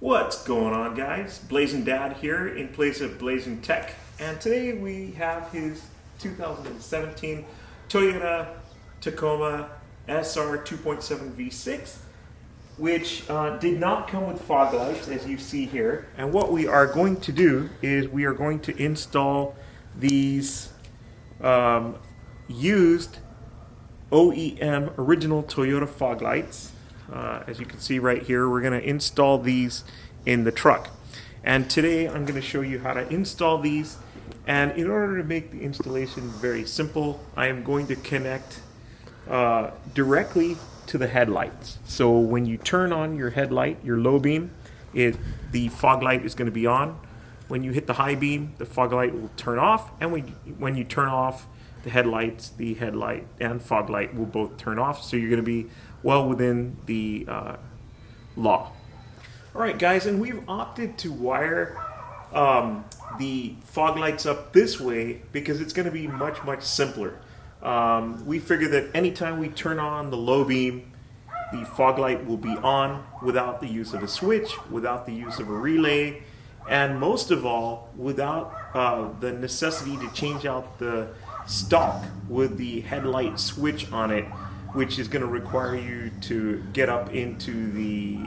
What's going on, guys? Blazing Dad here in place of Blazing Tech, and today we have his 2017 Toyota Tacoma SR 2.7 V6, which did not come with fog lights, as you see here. And what we are going to do is we are going to install these used OEM original Toyota fog lights. As you can see right here, we're going to install these in the truck. And today I'm going to show you how to install these. And in order to make the installation very simple, I am going to connect directly to the headlights. So when you turn on your headlight, your low beam, the fog light is going to be on. When you hit the high beam, the fog light will turn off. And when you turn off the headlights, the headlight and fog light will both turn off. So you're going to be well within the law. All right, guys, and we've opted to wire the fog lights up this way because it's going to be much, much simpler. We figure that anytime we turn on the low beam, the fog light will be on without the use of a switch, without the use of a relay, and most of all, without the necessity to change out the STALK with the headlight switch on it, which is going to require you to get up into the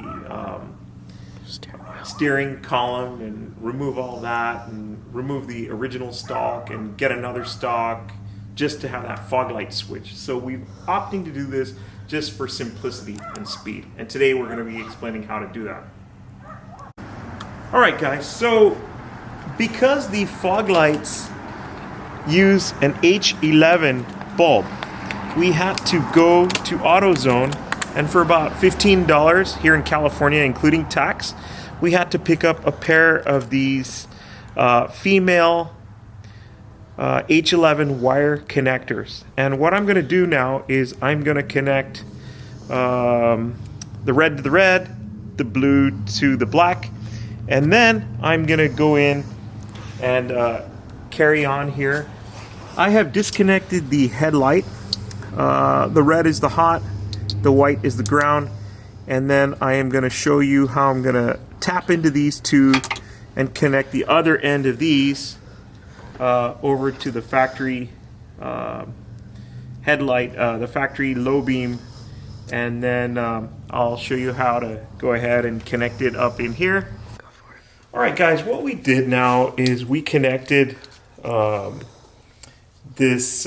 steering column and remove all that and remove the original STALK and get another STALK just to have that fog light switch. So we're opting to do this just for simplicity and speed. And today we're going to be explaining how to do that. All right, guys, so because the fog lights use an H11 bulb, we had to go to AutoZone, and for about $15 here in California, including tax, we had to pick up a pair of these female H11 wire connectors. And what I'm going to do now is I'm going to connect the red to the red, the blue to the black, and then I'm going to go in and carry on here. I have disconnected the headlight. The red is the hot, the white is the ground, and then I am going to show you how I'm going to tap into these two and connect the other end of these over to the factory headlight, the factory low beam, and then I'll show you how to go ahead and connect it up in here. Alright, guys, what we did now is we connected this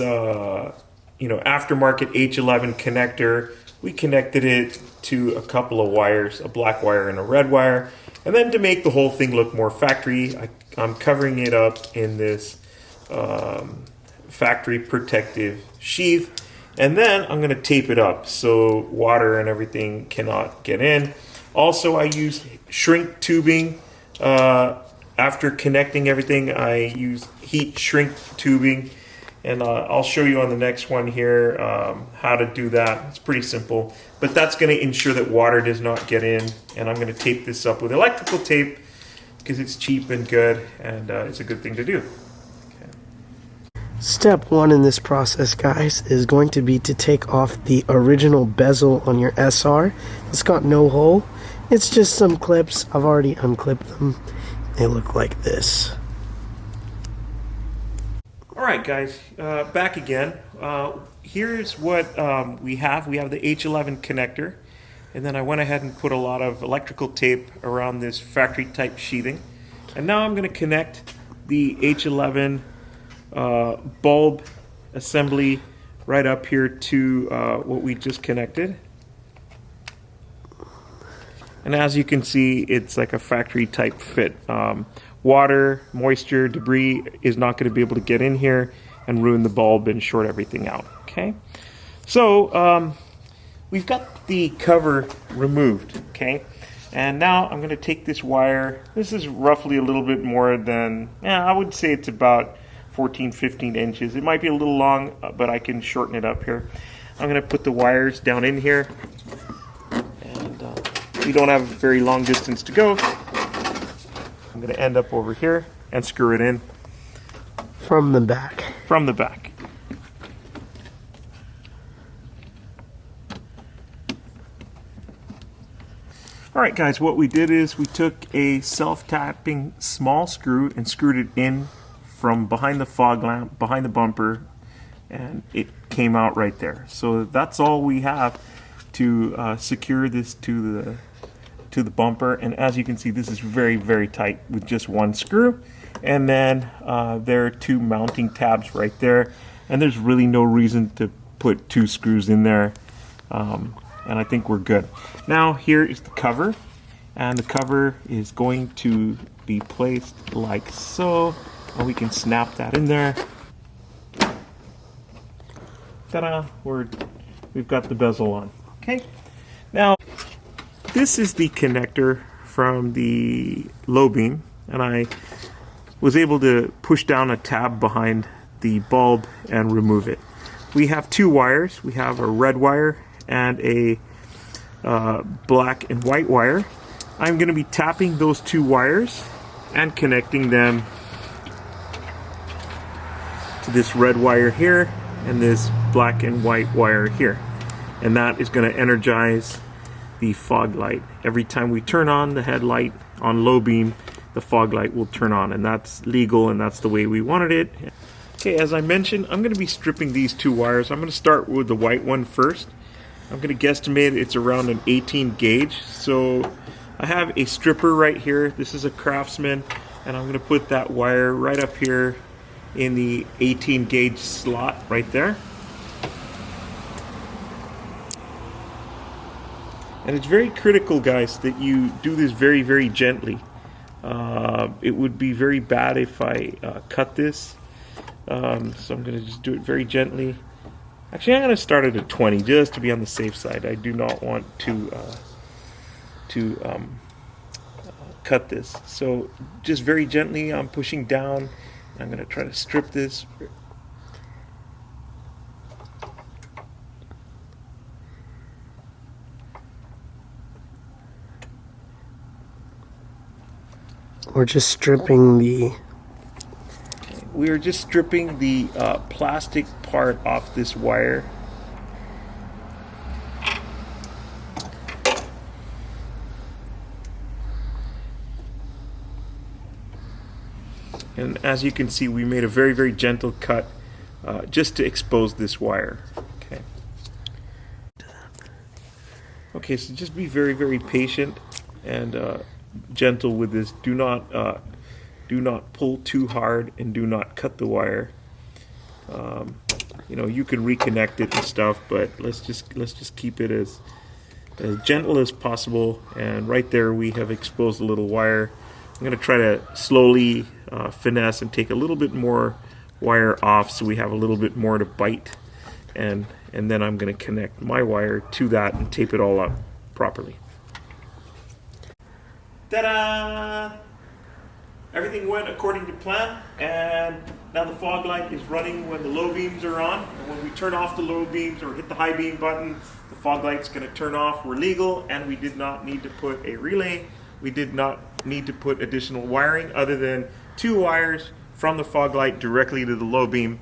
aftermarket H11 connector. We connected it to a couple of wires, a black wire and a red wire, and then to make the whole thing look more factory, I'm covering it up in this factory protective sheath, and then I'm going to tape it up so water and everything cannot get in. Also, I use shrink tubing. After connecting everything, I use heat shrink tubing. And I'll show you on the next one here how to do that. It's pretty simple, but that's going to ensure that water does not get in. And I'm going to tape this up with electrical tape because it's cheap and good, and it's a good thing to do. Okay. Step one in this process, guys, is going to be to take off the original bezel on your SR. It's got no hole. It's just some clips. I've already unclipped them. They look like this. Alright, guys, back again. Here's what we have. We have the H11 connector, and then I went ahead and put a lot of electrical tape around this factory type sheathing. And now I'm going to connect the H11 bulb assembly right up here to what we just connected. And as you can see, it's like a factory type fit. Water, moisture, debris is not going to be able to get in here and ruin the bulb and short everything out. Okay, so we've got the cover removed. Okay, and now I'm going to take this wire. This is roughly a little bit more than, I would say it's about 14-15 inches. It might be a little long, but I can shorten it up here. I'm going to put the wires down in here, and we don't have a very long distance to go. I'm going to end up over here and screw it in. From the back. From the back. Alright guys, what we did is we took a self-tapping small screw and screwed it in from behind the fog lamp, behind the bumper, and it came out right there. So that's all we have to secure this to the bumper, and as you can see, this is very, very tight with just one screw. And then there are two mounting tabs right there, and there's really no reason to put two screws in there, and I think we're good. Now here is the cover, and the cover is going to be placed like so, and we can snap that in there. Ta-da! We've got the bezel on. Okay, now this is the connector from the low beam, and I was able to push down a tab behind the bulb and remove it. We have two wires. We have a red wire and a black and white wire. I'm going to be tapping those two wires and connecting them to this red wire here and this black and white wire here, and that is going to energize the fog light. Every time we turn on the headlight on low beam, the fog light will turn on, and that's legal, and that's the way we wanted it. Okay, as I mentioned, I'm going to be stripping these two wires. I'm going to start with the white one first. I'm going to guesstimate it's around an 18 gauge. So I have a stripper right here. This is a Craftsman, and I'm going to put that wire right up here in the 18 gauge slot right there. And it's very critical, guys, that you do this very, very gently. It would be very bad if I cut this. So I'm going to just do it very gently. Actually, I'm going to start it at 20 just to be on the safe side. I do not want to cut this. So just very gently, I'm pushing down. I'm going to try to strip this. We're just stripping the... We are just stripping the plastic part off this wire. And as you can see, we made a very, very gentle cut just to expose this wire. Okay. Okay, so just be very, very patient and gentle with this. Do not pull too hard, and do not cut the wire. You know, you can reconnect it and stuff, but let's just keep it as gentle as possible. And right there, we have exposed a little wire. I'm going to try to slowly finesse and take a little bit more wire off, so we have a little bit more to bite, and then I'm going to connect my wire to that and tape it all up properly. Ta-da! Everything went according to plan, and now the fog light is running when the low beams are on. And when we turn off the low beams or hit the high beam button, the fog light's going to turn off. We're legal, and we did not need to put a relay. We did not need to put additional wiring other than two wires from the fog light directly to the low beam,